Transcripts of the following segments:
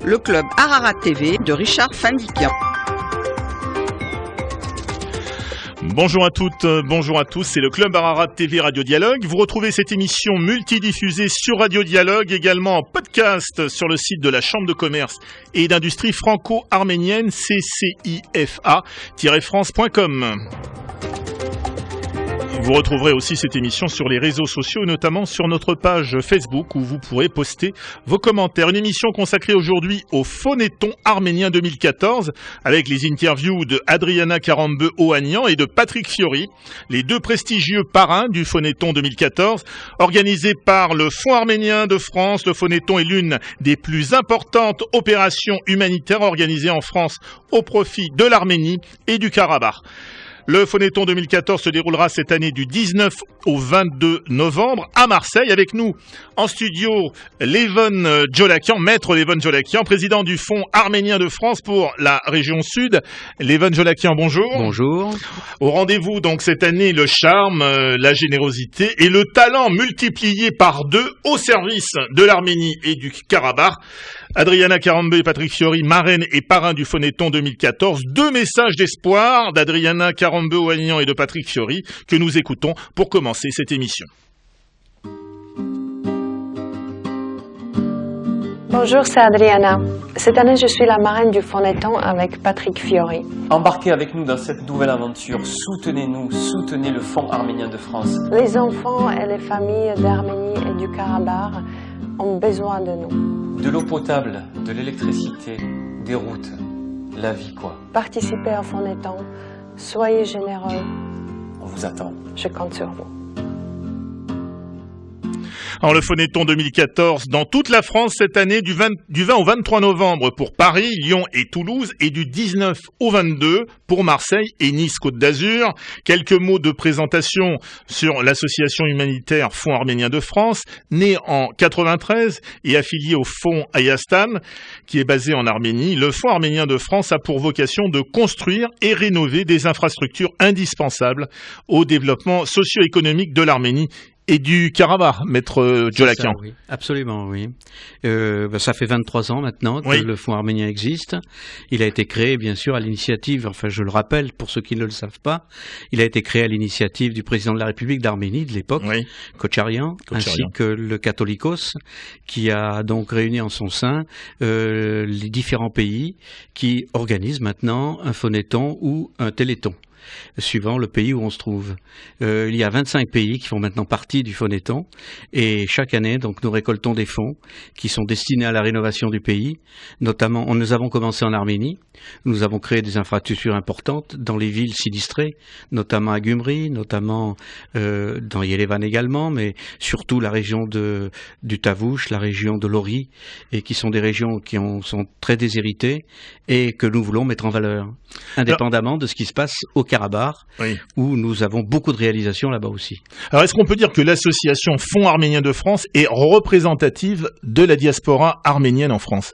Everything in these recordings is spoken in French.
le club Ararat TV de Richard Findiquian. Bonjour à toutes, bonjour à tous, c'est le club Ararat TV Radio Dialogue. Vous retrouvez cette émission multidiffusée sur Radio Dialogue, également en podcast sur le site de la Chambre de commerce et d'industrie franco-arménienne ccifa-france.com. Vous retrouverez aussi cette émission sur les réseaux sociaux, notamment sur notre page Facebook où vous pourrez poster vos commentaires. Une émission consacrée aujourd'hui au Phonéton arménien 2014 avec les interviews de Adriana Karambeu-Ohanian et de Patrick Fiori, les deux prestigieux parrains du Phonéton 2014, organisé par le Fonds arménien de France. Le Phonéton est l'une des plus importantes opérations humanitaires organisées en France au profit de l'Arménie et du Karabakh. Le Phonéton 2014 se déroulera cette année du 19 au 22 novembre à Marseille. Avec nous en studio, Levon Jolakian, maître Levon Jolakian, président du Fonds arménien de France pour la région sud. Levon Jolakian, bonjour. Bonjour. Au rendez-vous donc cette année, le charme, la générosité et le talent multiplié par deux au service de l'Arménie et du Karabakh. Adriana Karambeu et Patrick Fiori, marraine et parrain du Phonéton 2014. Deux messages d'espoir d'Adriana Karambeu-Ohanian et de Patrick Fiori que nous écoutons pour commencer cette émission. Bonjour, c'est Adriana. Cette année, je suis la marraine du Phonéton avec Patrick Fiori. Embarquez avec nous dans cette nouvelle aventure. Soutenez-nous, soutenez le Fonds arménien de France. Les enfants et les familles d'Arménie et du Karabakh ont besoin de nous. De l'eau potable, de l'électricité, des routes, la vie quoi. Participez au Phonéton, soyez généreux. On vous attend. Je compte sur vous. Alors le Phonéton 2014 dans toute la France cette année du 20 au 23 novembre pour Paris, Lyon et Toulouse et du 19 au 22 pour Marseille et Nice Côte d'Azur. Quelques mots de présentation sur l'association humanitaire Fonds arménien de France, née en 93 et affiliée au Fonds Ayastan qui est basé en Arménie. Le Fonds arménien de France a pour vocation de construire et rénover des infrastructures indispensables au développement socio-économique de l'Arménie et du Karabakh, maître Jolakian. Oui, absolument, oui. Ça fait 23 ans maintenant que le Fonds arménien existe. Il a été créé, bien sûr, à l'initiative, enfin je le rappelle pour ceux qui ne le savent pas, il a été créé à l'initiative du président de la République d'Arménie de l'époque, Kocharian, ainsi que le Catholicos, qui a donc réuni en son sein les différents pays qui organisent maintenant un phonéton ou un téléthon, suivant le pays où on se trouve. Il y a 25 pays qui font maintenant partie du Phonéton et chaque année, donc, nous récoltons des fonds qui sont destinés à la rénovation du pays. Notamment, nous avons commencé en Arménie. Nous avons créé des infrastructures importantes dans les villes sinistrées, notamment à Gyumri, notamment dans Yerevan également, mais surtout la région du Tavouche, la région de Lori, et qui sont des régions qui sont très déshéritées et que nous voulons mettre en valeur, indépendamment de ce qui se passe au Karabakh, où nous avons beaucoup de réalisations là-bas aussi. Alors, est-ce qu'on peut dire que l'association Fonds arménien de France est représentative de la diaspora arménienne en France ?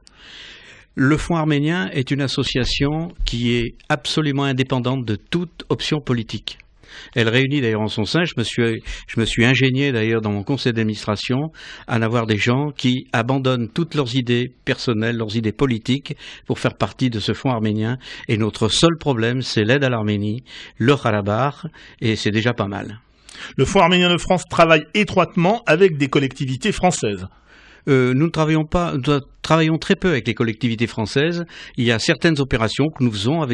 Le Fonds arménien est une association qui est absolument indépendante de toute option politique. Elle réunit d'ailleurs en son sein, je me suis ingénié d'ailleurs dans mon conseil d'administration à en avoir des gens qui abandonnent toutes leurs idées personnelles, leurs idées politiques pour faire partie de ce fonds arménien. Et notre seul problème, c'est l'aide à l'Arménie, le Karabakh, et c'est déjà pas mal. Le Fonds arménien de France travaille étroitement avec des collectivités françaises. Nous ne travaillons très peu avec les collectivités françaises. Il y a certaines opérations que nous faisons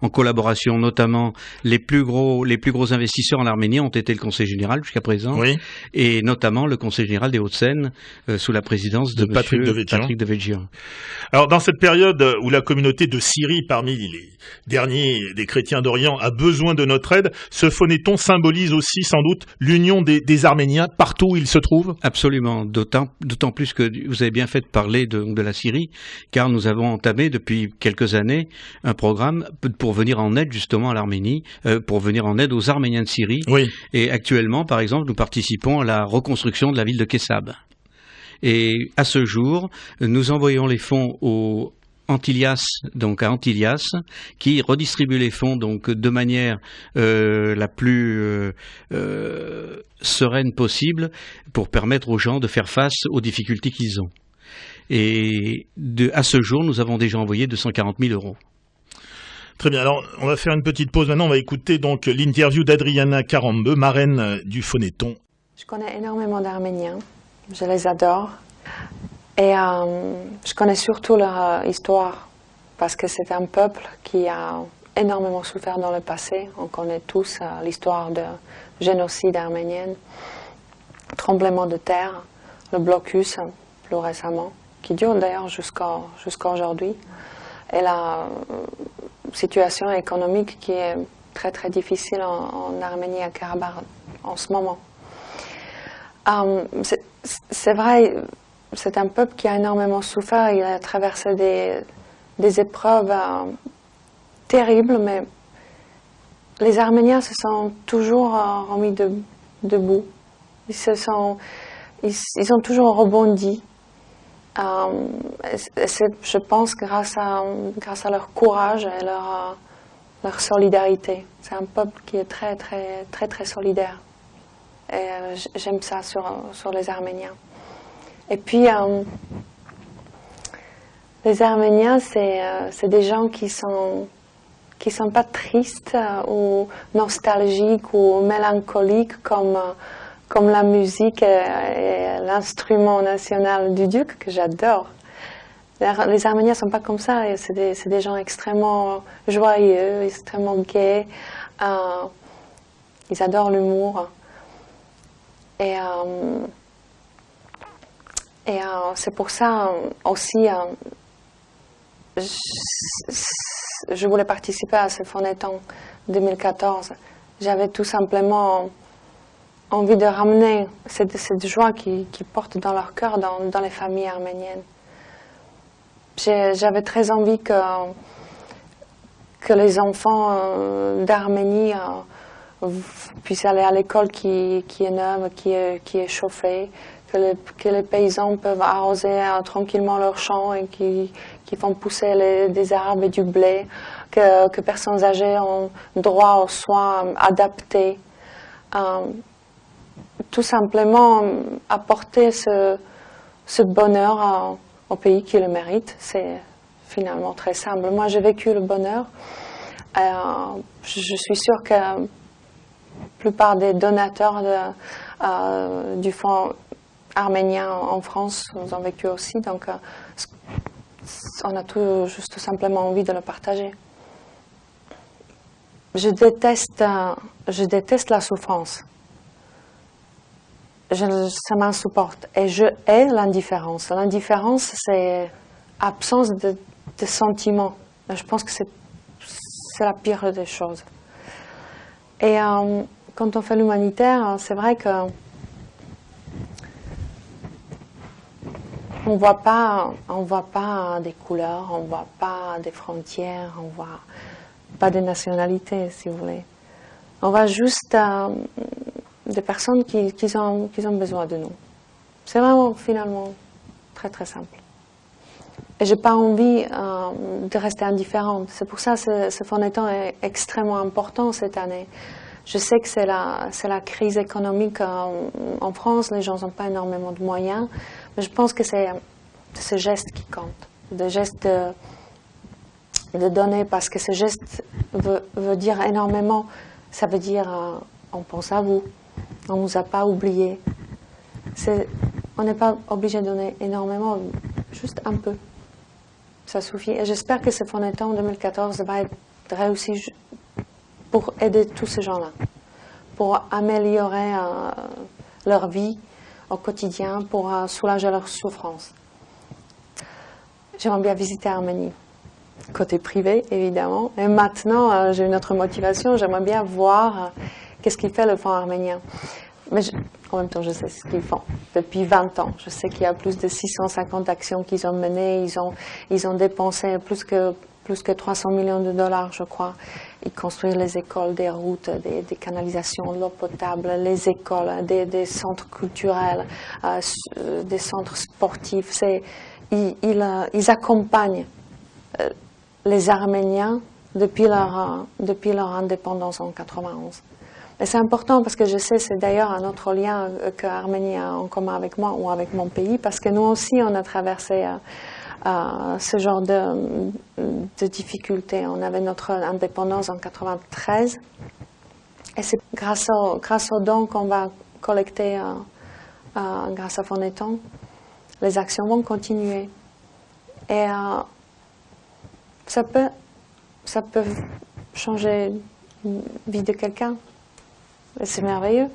en collaboration, notamment les plus gros investisseurs en Arménie ont été le Conseil général jusqu'à présent, et notamment le Conseil général des Hauts-de-Seine sous la présidence de Patrick Devedjian. Alors dans cette période où la communauté de Syrie, parmi les derniers des chrétiens d'Orient, a besoin de notre aide, ce phonéton symbolise aussi sans doute l'union des Arméniens partout où ils se trouvent. Absolument, d'autant plus que vous avez bien fait de parler de la Syrie, car nous avons entamé depuis quelques années un programme pour venir en aide justement à l'Arménie, pour venir en aide aux Arméniens de Syrie. Et actuellement, par exemple, nous participons à la reconstruction de la ville de Kessab. Et à ce jour, nous envoyons les fonds au Antillas, donc à Antillas, qui redistribue les fonds donc de manière la plus sereine possible pour permettre aux gens de faire face aux difficultés qu'ils ont. Et à ce jour, nous avons déjà envoyé 240 000 euros. Très bien, alors on va faire une petite pause maintenant, on va écouter donc l'interview d'Adriana Karambeu, marraine du Phonéton. Je connais énormément d'Arméniens, je les adore et je connais surtout leur histoire parce que c'est un peuple qui a énormément souffert dans le passé. On connaît tous l'histoire de génocide arménien, tremblement de terre, le blocus plus récemment, qui dure d'ailleurs jusqu'à aujourd'hui, et la situation économique qui est très très difficile en Arménie et à Karabakh en ce moment. C'est vrai, c'est un peuple qui a énormément souffert, il a traversé des épreuves terribles, mais les Arméniens se sont toujours remis debout. Ils ont toujours rebondi. Je pense grâce à leur courage et leur solidarité. C'est un peuple qui est très très très très solidaire. Et j'aime ça sur les Arméniens. Et puis les Arméniens, c'est des gens qui sont pas tristes ou nostalgiques ou mélancoliques comme la musique et l'instrument national du duc, que j'adore. Les Arméniens ne sont pas comme ça, c'est des gens extrêmement joyeux, extrêmement gais, ils adorent l'humour. Et c'est pour ça aussi, je voulais participer à ce Phonéton 2014. J'avais tout simplement envie de ramener cette joie qu'ils portent dans leur cœur, dans les familles arméniennes. J'avais très envie que les enfants d'Arménie puissent aller à l'école qui est neuve, qui est chauffée, que les paysans peuvent arroser tranquillement leurs champs et qui font pousser des arbres et du blé, que personnes âgées ont droit aux soins adaptés. Tout simplement apporter ce bonheur au pays qui le mérite. C'est finalement très simple. Moi, j'ai vécu le bonheur. Je suis sûre que la plupart des donateurs du Fonds arménien en France ont vécu aussi. Donc, on a tout simplement envie de le partager. Je déteste la souffrance. Ça m'insupporte. Et je hais l'indifférence. L'indifférence, c'est absence de sentiments. Je pense que c'est la pire des choses. Et quand on fait l'humanitaire, c'est vrai que on voit pas des couleurs, on voit pas des frontières, on voit pas des nationalités, si vous voulez. On voit juste des personnes qui ont besoin de nous. C'est vraiment, finalement, très très simple. Et j'ai pas envie de rester indifférente. C'est pour ça que ce Phonéton est extrêmement important cette année. Je sais que c'est la crise économique en France, les gens n'ont pas énormément de moyens, mais je pense que c'est ce geste qui compte, le geste de donner, parce que ce geste veut dire énormément. Ça veut dire on pense à vous, on ne vous a pas oublié. On n'est pas obligé de donner énormément, juste un peu. Ça suffit. Et j'espère que ce Phonéton 2014 va être réussi pour aider tous ces gens-là, pour améliorer leur vie au quotidien, pour soulager leur souffrance. J'aimerais bien visiter l'Arménie, côté privé évidemment. Et maintenant, j'ai une autre motivation, j'aimerais bien voir qu'est-ce qu'il fait le Fonds arménien. Mais en même temps, je sais ce qu'ils font depuis 20 ans. Je sais qu'il y a plus de 650 actions qu'ils ont menées. Ils ont dépensé plus que 300 millions de dollars, je crois. Ils construisent les écoles, des routes, des canalisations, l'eau potable, les écoles, des centres culturels, des centres sportifs. Ils accompagnent les Arméniens depuis leur indépendance en 91. Et c'est important parce que je sais, c'est d'ailleurs un autre lien que l'Arménie a en commun avec moi ou avec mon pays, parce que nous aussi, on a traversé ce genre de difficultés. On avait notre indépendance en 1993, et c'est grâce aux dons qu'on va collecter grâce à Phonéton, les actions vont continuer. Et ça peut changer la vie de quelqu'un. Et c'est merveilleux.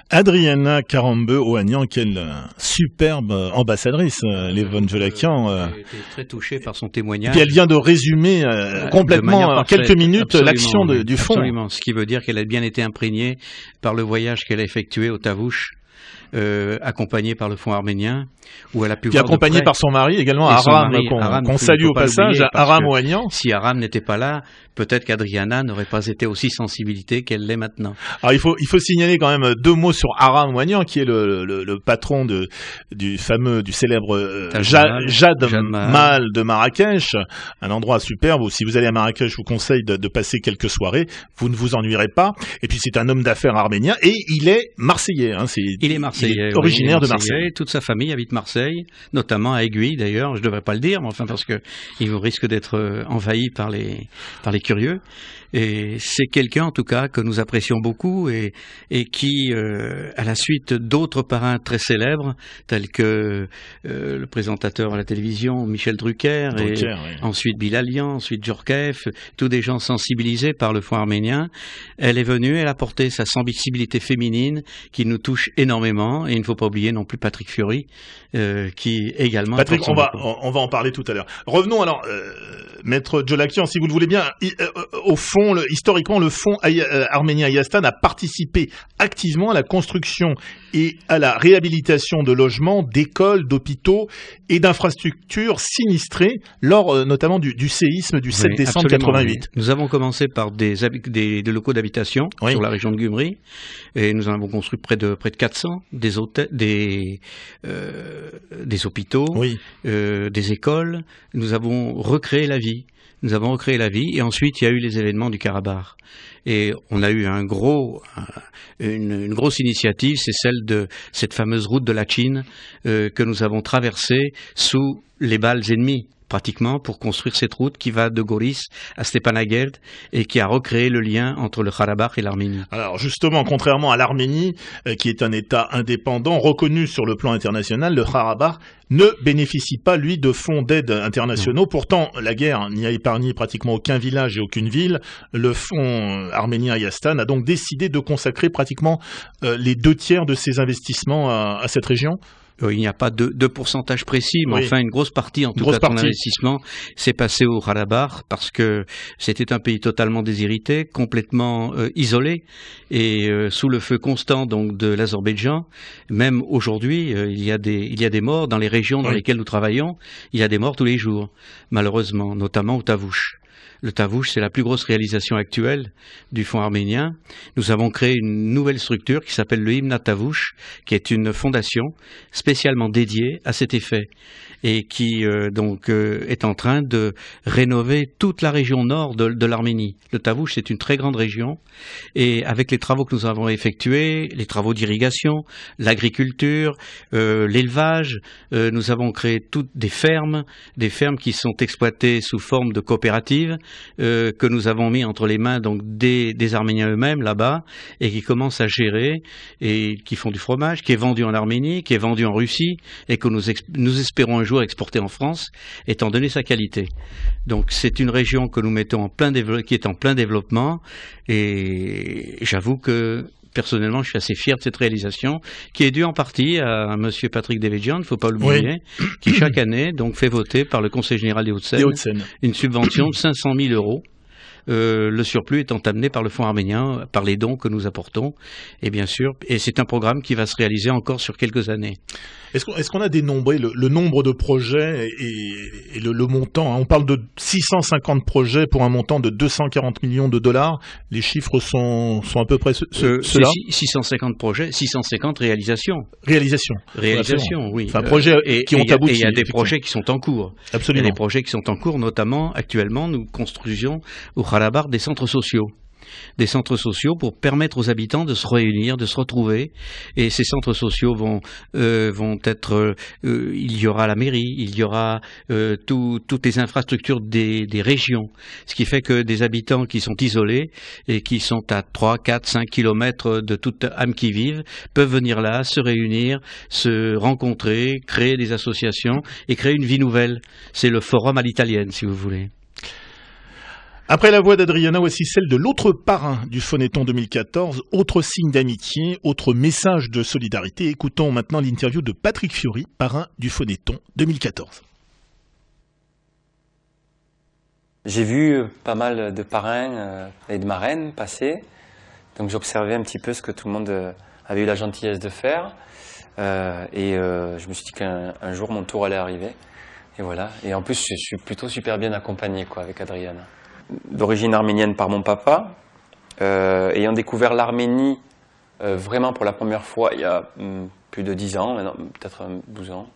Adriana Karambeu-Ohanian, quelle superbe ambassadrice, Lévonne Jolakian. J'ai été très touché par son témoignage. Puis elle vient de résumer complètement, en quelques minutes, l'action du fonds. Absolument, ce qui veut dire qu'elle a bien été imprégnée par le voyage qu'elle a effectué au Tavouche, accompagnée par le fonds arménien, où elle a pu voir accompagnée par son mari également, Aram, qu'on salue au passage, Aram Ohanian. Si Aram n'était pas là, peut-être qu'Adriana n'aurait pas été aussi sensibilité qu'elle l'est maintenant. Alors il faut signaler quand même 2 mots sur Aram Ohanian, qui est le patron du célèbre Jad Mahal de Marrakech, un endroit superbe où si vous allez à Marrakech, je vous conseille de passer quelques soirées, vous ne vous ennuierez pas. Et puis c'est un homme d'affaires arménien et il est marseillais. Il est marseillais, originaire de Marseille. Toute sa famille habite Marseille, notamment à Aiguille d'ailleurs. Je ne devrais pas le dire, mais enfin parce que il risque d'être envahi par les curieux. Et c'est quelqu'un en tout cas que nous apprécions beaucoup et qui, à la suite d'autres parrains très célèbres tels que le présentateur à la télévision Michel Drucker et oui. Ensuite Bilalian, ensuite Djorkaeff, tous des gens sensibilisés par le fonds arménien, elle est venue, elle a porté sa sensibilité féminine qui nous touche énormément. Et il ne faut pas oublier non plus Patrick Fiori qui également... Patrick, on va en parler tout à l'heure. Revenons alors, Maître Jolakian, si vous le voulez bien, au fond, historiquement, le fonds arménien Ayastan a participé activement à la construction et à la réhabilitation de logements, d'écoles, d'hôpitaux et d'infrastructures sinistrées lors notamment du séisme du 7 décembre 88. Nous avons commencé par des locaux d'habitation sur la région de Gyumri et nous en avons construit près de 400, des hôtels, des hôpitaux, des écoles. Nous avons recréé la vie. Et ensuite il y a eu les événements du Karabakh. Et on a eu une grosse initiative, c'est celle de cette fameuse route de Lachin que nous avons traversée sous les balles ennemies, pratiquement, pour construire cette route qui va de Goris à Stepanakert et qui a recréé le lien entre le Karabakh et l'Arménie. Alors justement, contrairement à l'Arménie, qui est un État indépendant, reconnu sur le plan international, le Karabakh ne bénéficie pas, lui, de fonds d'aide internationaux. Non. Pourtant, la guerre n'y a épargné pratiquement aucun village et aucune ville. Le fonds arménien Ayastan a donc décidé de consacrer pratiquement les 2/3 de ses investissements à cette région. Il n'y a pas de pourcentage précis, mais enfin une grosse partie en tout cas de son investissement s'est passée au Karabakh parce que c'était un pays totalement déshérité, complètement isolé et sous le feu constant donc de l'Azerbaïdjan. Même aujourd'hui, il y a des morts dans les régions dans lesquelles nous travaillons. Il y a des morts tous les jours, malheureusement, notamment au Tavouche. Le Tavouche, c'est la plus grosse réalisation actuelle du fonds arménien. Nous avons créé une nouvelle structure qui s'appelle le Himna Tavouche, qui est une fondation spécialement dédiée à cet effet et qui est en train de rénover toute la région nord de l'Arménie. Le Tavouche, c'est une très grande région et avec les travaux que nous avons effectués, les travaux d'irrigation, l'agriculture, l'élevage, nous avons créé toutes des fermes qui sont exploitées sous forme de coopératives que nous avons mis entre les mains donc des Arméniens eux-mêmes là-bas et qui commencent à gérer et qui font du fromage, qui est vendu en Arménie, qui est vendu en Russie et que nous espérons un jour exporter en France, étant donné sa qualité. Donc c'est une région que nous mettons qui est en plein développement et j'avoue que personnellement, je suis assez fier de cette réalisation, qui est due en partie à monsieur Patrick Devedjian, il ne faut pas l'oublier, qui chaque année donc fait voter par le Conseil général des Hauts-de-Seine une subvention de 500 000 €. Le surplus étant amené par le fonds arménien, par les dons que nous apportons, et bien sûr, et c'est un programme qui va se réaliser encore sur quelques années. Est-ce qu'on a dénombré le nombre de projets et le montant, hein? On parle de 650 projets pour un montant de 240 millions de dollars. Les chiffres sont à peu près ceux-là. 650 projets, 650 réalisations. Réalisations, oui. Enfin, projets qui ont abouti. Et il y a des projets qui sont en cours. Absolument. Il y a des projets qui sont en cours, notamment, actuellement, nous construisons au Karabakh des centres sociaux. des centres sociaux pour permettre aux habitants de se réunir, de se retrouver. Et ces centres sociaux vont être, il y aura la mairie, il y aura toutes les infrastructures des régions, ce qui fait que des habitants qui sont isolés et qui sont à 3, 4, 5 kilomètres de toute âme qui vive peuvent venir là, se réunir, se rencontrer, créer des associations et créer une vie nouvelle. C'est le forum à l'italienne, si vous voulez. Après la voix d'Adriana, voici celle de l'autre parrain du Phonéton 2014, autre signe d'amitié, autre message de solidarité. Écoutons maintenant l'interview de Patrick Fiori, parrain du Phonéton 2014. J'ai vu pas mal de parrains et de marraines passer, donc j'observais un petit peu ce que tout le monde avait eu la gentillesse de faire, et je me suis dit qu'un jour mon tour allait arriver, et voilà. Et en plus je suis plutôt super bien accompagné avec Adriana. D'origine arménienne par mon papa, ayant découvert l'Arménie vraiment pour la première fois il y a plus de 10 ans, peut-être 12 ans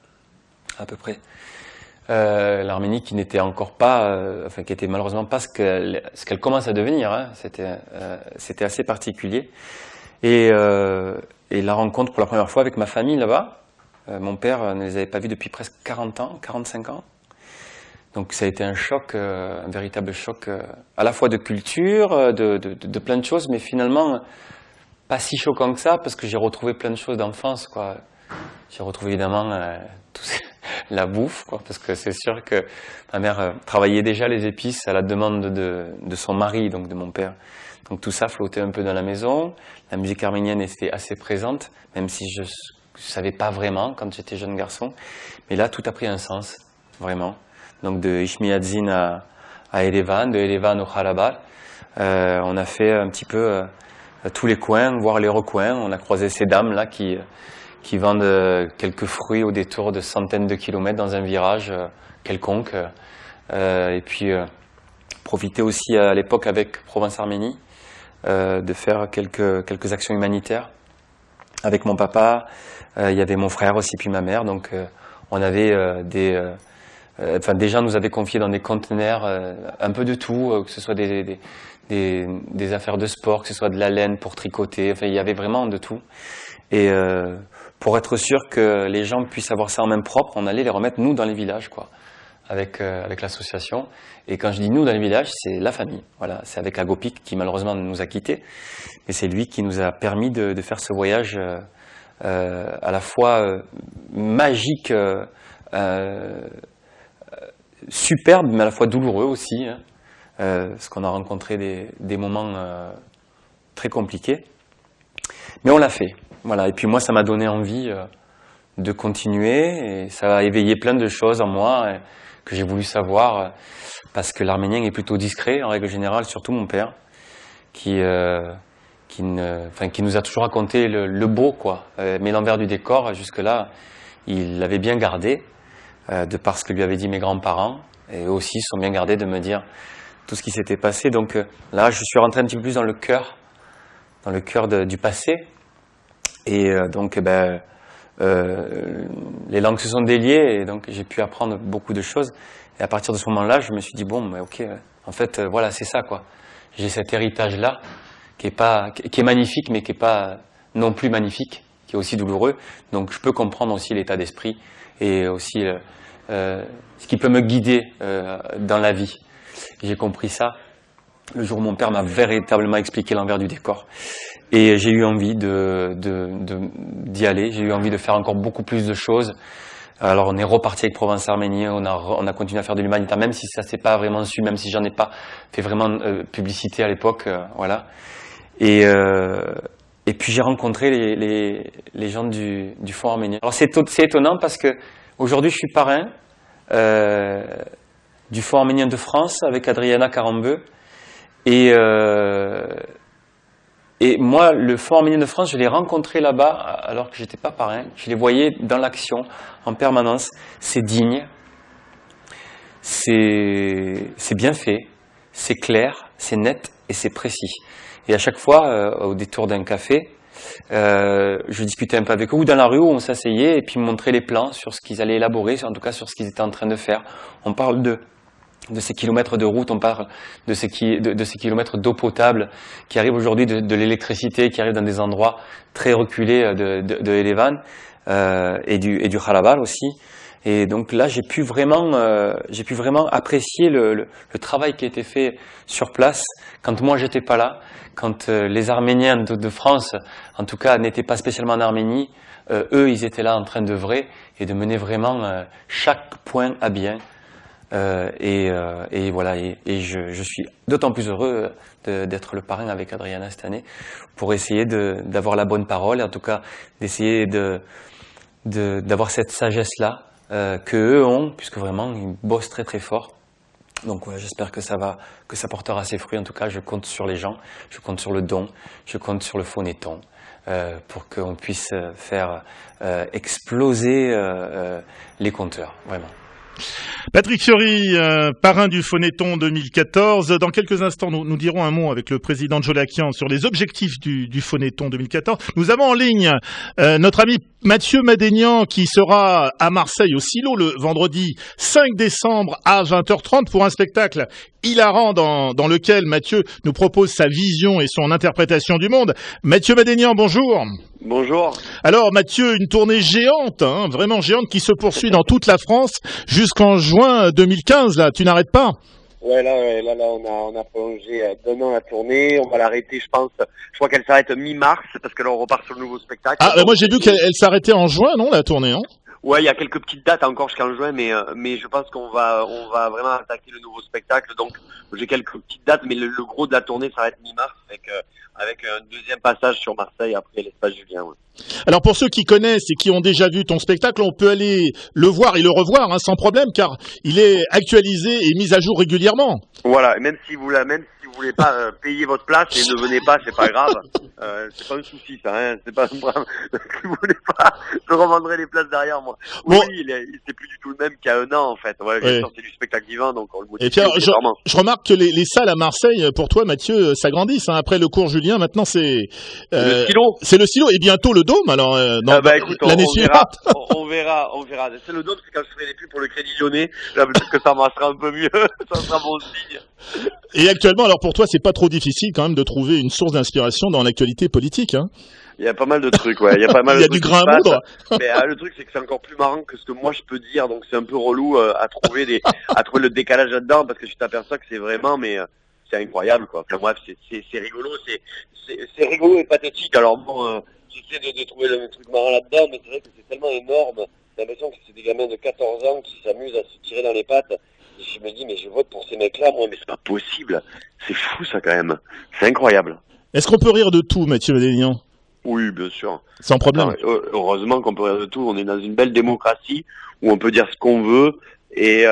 à peu près. L'Arménie qui n'était encore pas, qui était malheureusement pas ce qu'elle commence à devenir, hein. C'était assez particulier. Et la rencontre pour la première fois avec ma famille là-bas, mon père ne les avait pas vus depuis presque 40 ans, 45 ans. Donc ça a été un choc, un véritable choc, à la fois de culture, de plein de choses, mais finalement pas si choquant que ça, parce que j'ai retrouvé plein de choses d'enfance, quoi. J'ai retrouvé évidemment la bouffe, quoi, parce que c'est sûr que ma mère travaillait déjà les épices à la demande de son mari, donc de mon père. Donc tout ça flottait un peu dans la maison. La musique arménienne était assez présente, même si je savais pas vraiment quand j'étais jeune garçon. Mais là, tout a pris un sens, vraiment. Donc de Ishmiadzin à Erevan, de Erevan au Kharabar. On a fait un petit peu tous les coins, voire les recoins. On a croisé ces dames-là qui vendent quelques fruits au détour de centaines de kilomètres dans un virage quelconque. Et puis profiter aussi à l'époque avec Provence-Arménie de faire quelques actions humanitaires avec mon papa. Il y avait mon frère aussi, puis ma mère. Donc on avait des gens nous avaient confié dans des conteneurs un peu de tout, que ce soit des affaires de sport, que ce soit de la laine pour tricoter. Enfin, il y avait vraiment de tout. Et pour être sûr que les gens puissent avoir ça en main propre, on allait les remettre nous dans les villages, quoi, avec l'association. Et quand je dis nous dans les villages, c'est la famille. Voilà, c'est avec Agopik qui malheureusement nous a quittés, mais c'est lui qui nous a permis de faire ce voyage à la fois magique, superbe, mais à la fois douloureux aussi, hein, parce qu'on a rencontré des moments très compliqués. Mais on l'a fait. Voilà. Et puis moi, ça m'a donné envie de continuer, et ça a éveillé plein de choses en moi que j'ai voulu savoir, parce que l'arménien est plutôt discret en règle générale, surtout mon père, qui nous a toujours raconté le beau, quoi, mais l'envers du décor. Jusque-là, il l'avait bien gardé, de par ce que lui avaient dit mes grands-parents, et eux aussi sont bien gardés de me dire tout ce qui s'était passé. Donc là, je suis rentré un petit peu plus dans le cœur du passé. Et donc, les langues se sont déliées, et donc j'ai pu apprendre beaucoup de choses. Et à partir de ce moment-là, je me suis dit bon, ok, en fait, voilà, c'est ça, quoi. J'ai cet héritage-là qui est magnifique, mais qui est pas non plus magnifique, qui est aussi douloureux. Donc, je peux comprendre aussi l'état d'esprit et aussi ce qui peut me guider dans la vie. J'ai compris ça le jour où mon père m'a véritablement expliqué l'envers du décor. Et j'ai eu envie d'y aller, j'ai eu envie de faire encore beaucoup plus de choses. Alors on est reparti avec Provence-Arménie, on a continué à faire de l'humanitaire, même si ça s'est pas vraiment su, même si j'en ai pas fait vraiment publicité à l'époque, voilà. Et puis j'ai rencontré les gens du Fonds arménien. Alors c'est étonnant parce que aujourd'hui je suis parrain du Fonds arménien de France avec Adriana Karambeu. Et moi, le Fonds arménien de France, je l'ai rencontré là-bas alors que j'étais pas parrain. Je les voyais dans l'action en permanence. C'est digne, c'est bien fait, c'est clair, c'est net et c'est précis. Et à chaque fois, au détour d'un café, je discutais un peu avec eux, ou dans la rue où on s'asseyait et puis ils me montraient les plans sur ce qu'ils allaient élaborer, en tout cas sur ce qu'ils étaient en train de faire. On parle d'eux. ces kilomètres de route, on parle de ces kilomètres d'eau potable qui arrivent aujourd'hui, de l'électricité qui arrive dans des endroits très reculés de Yerevan et du Kharabal aussi. Et donc là, j'ai pu vraiment apprécier le travail qui a été fait sur place quand moi j'étais pas là, quand les Arméniens de France, en tout cas, n'étaient pas spécialement en Arménie. Eux, ils étaient là en train d'œuvrer et de mener vraiment chaque point à bien. Et voilà. Et je suis d'autant plus heureux d'être le parrain avec Adriana cette année pour essayer d'avoir la bonne parole et en tout cas d'essayer d'avoir cette sagesse-là que eux ont, puisque vraiment ils bossent très très fort. Donc ouais, j'espère que ça portera ses fruits. En tout cas, je compte sur les gens, je compte sur le don, je compte sur le phonéton pour qu'on puisse faire exploser les compteurs, vraiment. Patrick Fiori, parrain du Phonéton 2014. Dans quelques instants, nous dirons un mot avec le président Jolakian sur les objectifs du Phonéton 2014. Nous avons en ligne notre ami Mathieu Madénian qui sera à Marseille au Silo le vendredi 5 décembre à 20h30 pour un spectacle hilarant dans lequel Mathieu nous propose sa vision et son interprétation du monde. Mathieu Madénian, bonjour. Bonjour. Alors Mathieu, une tournée géante, vraiment géante, qui se poursuit dans toute la France jusqu'en juin 2015. Là, tu n'arrêtes pas? Ouais, là, on a prolongé d'un an la tournée. On va l'arrêter, je pense. Je crois qu'elle s'arrête mi-mars parce que là on repart sur le nouveau spectacle. Ah, moi j'ai vu qu'elle s'arrêtait en juin, non, la tournée, hein? Ouais, il y a quelques petites dates encore jusqu'en juin, mais je pense qu'on va vraiment attaquer le nouveau spectacle. Donc j'ai quelques petites dates, mais le gros de la tournée s'arrête mi-mars avec un deuxième passage sur Marseille après l'espace Julien. Ouais. Alors pour ceux qui connaissent et qui ont déjà vu ton spectacle, on peut aller le voir et le revoir sans problème, car il est actualisé et mis à jour régulièrement. Voilà, même si vous voulez pas payer votre place et ne venez pas, c'est pas grave. C'est pas un souci, ça. Hein, c'est pas un problème. Si vous voulez pas, je revendrai les places derrière moi. Oui, bon. C'est plus du tout le même qu'il y a un an en fait. Ouais, bien sûr, c'est du spectacle vivant, donc on le modifie. Et puis alors, je remarque que les salles à Marseille, pour toi, Mathieu, s'agrandissent. Après le cours Julien, maintenant c'est le Silo. C'est le Silo et bientôt le Dôme. Alors écoute, l'année suivante. On verra. C'est le Dôme, c'est quand je ferai les pubs pour le Crédit Lyonnais. Là, peut-être que ça marchera un peu mieux. Ça sera bon signe. Et actuellement, alors pour toi, c'est pas trop difficile quand même de trouver une source d'inspiration dans l'actualité politique, hein? Il y a pas mal de trucs, ouais. Il y a pas mal. Il y a du grain à moudre. Mais le truc, c'est que c'est encore plus marrant que ce que moi je peux dire, donc c'est un peu relou à trouver le décalage là-dedans, parce que tu t'aperçois que c'est vraiment, mais c'est incroyable, quoi. Enfin, bref, c'est rigolo, c'est rigolo et pathétique. Alors bon, j'essaie de trouver le truc marrant là-dedans, mais c'est vrai que c'est tellement énorme. J'ai l'impression que c'est des gamins de 14 ans qui s'amusent à se tirer dans les pattes. Et je me dis, mais je vote pour ces mecs-là, moi, mais c'est pas possible. C'est fou, ça, quand même. C'est incroyable. Est-ce qu'on peut rire de tout, Mathieu Madénian? Oui, bien sûr. Sans problème. Attends, heureusement qu'on peut rire de tout. On est dans une belle démocratie où on peut dire ce qu'on veut et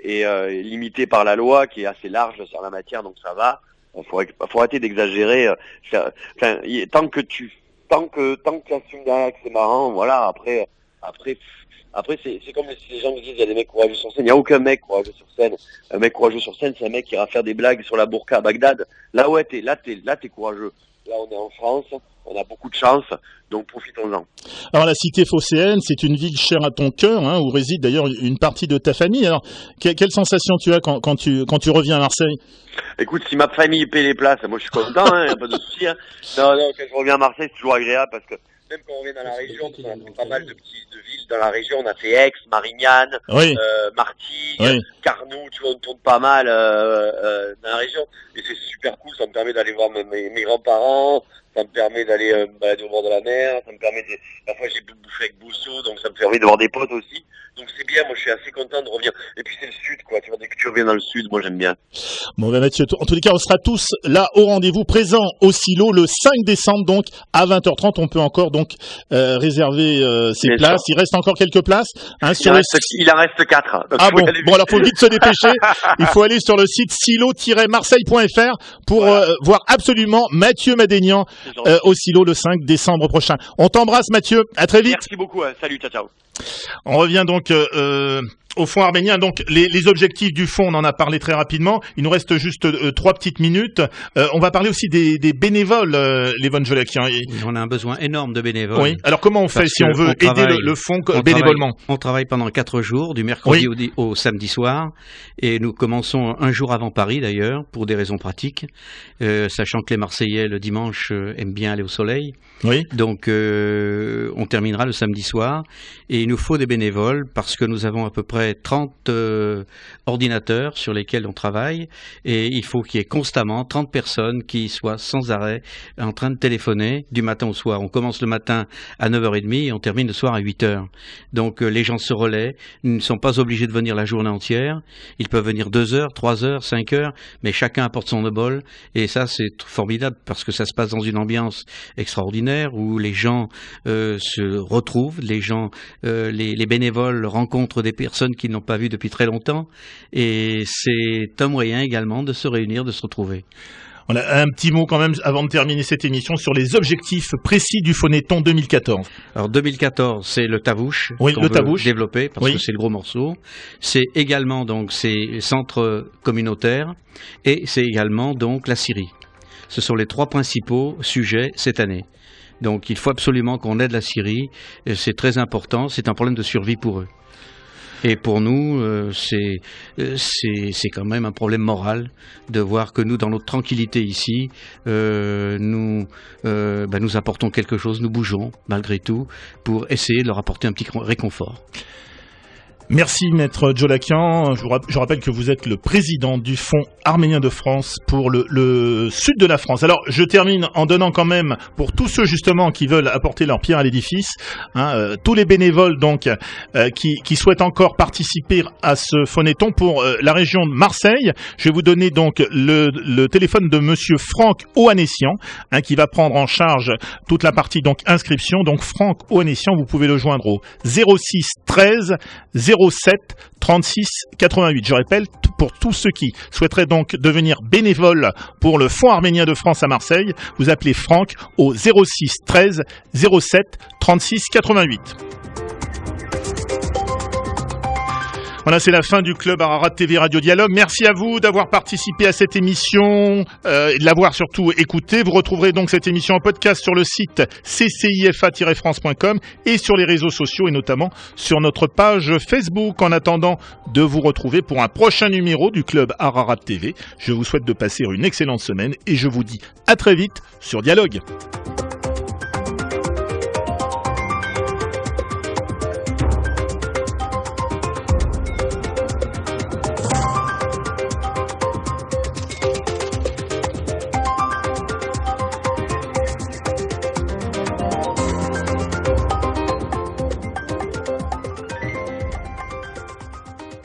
limité par la loi qui est assez large sur la matière, donc ça va. Faut arrêter d'exagérer. Tant que tu assumes derrière que c'est marrant, voilà. Après, c'est comme si les gens me disent, il y a des mecs courageux sur scène. Il n'y a aucun mec courageux sur scène. Un mec courageux sur scène, c'est un mec qui ira faire des blagues sur la burqa à Bagdad. Là, ouais, t'es courageux. Là, on est en France, on a beaucoup de chance, donc profitons-en. Alors, la cité phocéenne, c'est une ville chère à ton cœur, où réside d'ailleurs une partie de ta famille. Alors, quelle sensation tu as quand tu reviens à Marseille? Écoute, si ma famille paie les places, moi je suis content, y a pas de souci. Non, quand je reviens à Marseille, c'est toujours agréable parce que même quand on revient dans la région, parce qu'on a fait pas mal de villes dans la région, on a fait Aix, Marignane, Martigues, Carnoux, tu vois, on tourne pas mal dans la région. Et c'est super cool, ça me permet d'aller voir mes grands-parents, ça me permet d'aller me balader au bord de la mer, ça me permet parfois j'ai bouffé avec Bousso, donc ça me permet de voir des potes aussi. Donc c'est bien, moi je suis assez content de revenir. Et puis c'est le sud, quoi, tu vois, dès que tu reviens dans le sud, moi j'aime bien. Bon Mathieu, en tous les cas, on sera tous là au rendez-vous, présents au Silo le 5 décembre, donc à 20h30. On peut encore donc réserver ces places. Il reste encore quelques places. Il en reste 4. Ah bon, alors faut vite se dépêcher. Il faut aller sur le site silo-marseille.fr pour voir absolument Mathieu Madénian au Silo le 5 décembre prochain. On t'embrasse Mathieu, à très vite. Merci beaucoup, salut, ciao. On revient donc au Fonds arménien. Donc les objectifs du fonds, on en a parlé très rapidement. Il nous reste juste 3 petites minutes. On va parler aussi des bénévoles, Lévon Jolakian. On a un besoin énorme de bénévoles. Oui. Alors comment on fait si on veut aider le fonds bénévolement? On travaille pendant 4 jours, du mercredi au samedi soir, et nous commençons un jour avant Paris d'ailleurs, pour des raisons pratiques, sachant que les Marseillais le dimanche aiment bien aller au soleil. Oui. Donc on terminera le samedi soir, et il nous faut des bénévoles parce que nous avons à peu près 30 ordinateurs sur lesquels on travaille, et il faut qu'il y ait constamment 30 personnes qui soient sans arrêt en train de téléphoner du matin au soir. On commence le matin à 9h30 et on termine le soir à 8h. Donc les gens se relaient, ils ne sont pas obligés de venir la journée entière, ils peuvent venir 2h, 3h, 5h, mais chacun apporte son bol, et ça c'est formidable parce que ça se passe dans une ambiance extraordinaire où les gens se retrouvent, les gens, les bénévoles rencontrent des personnes qu'ils n'ont pas vues depuis très longtemps, et c'est un moyen également de se réunir, de se retrouver. On a un petit mot quand même avant de terminer cette émission sur les objectifs précis du Phonéton 2014. Alors 2014, c'est le Tavouche qu'on veut développer parce que c'est le gros morceau. C'est également donc ces centres communautaires, et c'est également donc la Syrie. Ce sont les 3 principaux sujets cette année. Donc il faut absolument qu'on aide la Syrie, c'est très important, c'est un problème de survie pour eux. Et pour nous, c'est quand même un problème moral de voir que nous, dans notre tranquillité ici, nous apportons quelque chose, nous bougeons malgré tout pour essayer de leur apporter un petit réconfort. Merci Maître Jolakian. Je rappelle que vous êtes le président du Fonds arménien de France pour le sud de la France. Alors je termine en donnant quand même, pour tous ceux justement qui veulent apporter leur pierre à l'édifice, tous les bénévoles donc qui souhaitent encore participer à ce phonéton pour la région de Marseille. Je vais vous donner donc le téléphone de Monsieur Franck Ohanessian, qui va prendre en charge toute la partie donc inscription. Donc Franck Ohanessian, vous pouvez le joindre au 06 13 07 36 88. Je répète, pour tous ceux qui souhaiteraient donc devenir bénévoles pour le Fonds arménien de France à Marseille, vous appelez Franck au 06 13 07 36 88. Voilà, c'est la fin du Club Ararat TV Radio Dialogue. Merci à vous d'avoir participé à cette émission et de l'avoir surtout écoutée. Vous retrouverez donc cette émission en podcast sur le site ccifa-france.com et sur les réseaux sociaux et notamment sur notre page Facebook. En attendant de vous retrouver pour un prochain numéro du Club Ararat TV, je vous souhaite de passer une excellente semaine et je vous dis à très vite sur Dialogue.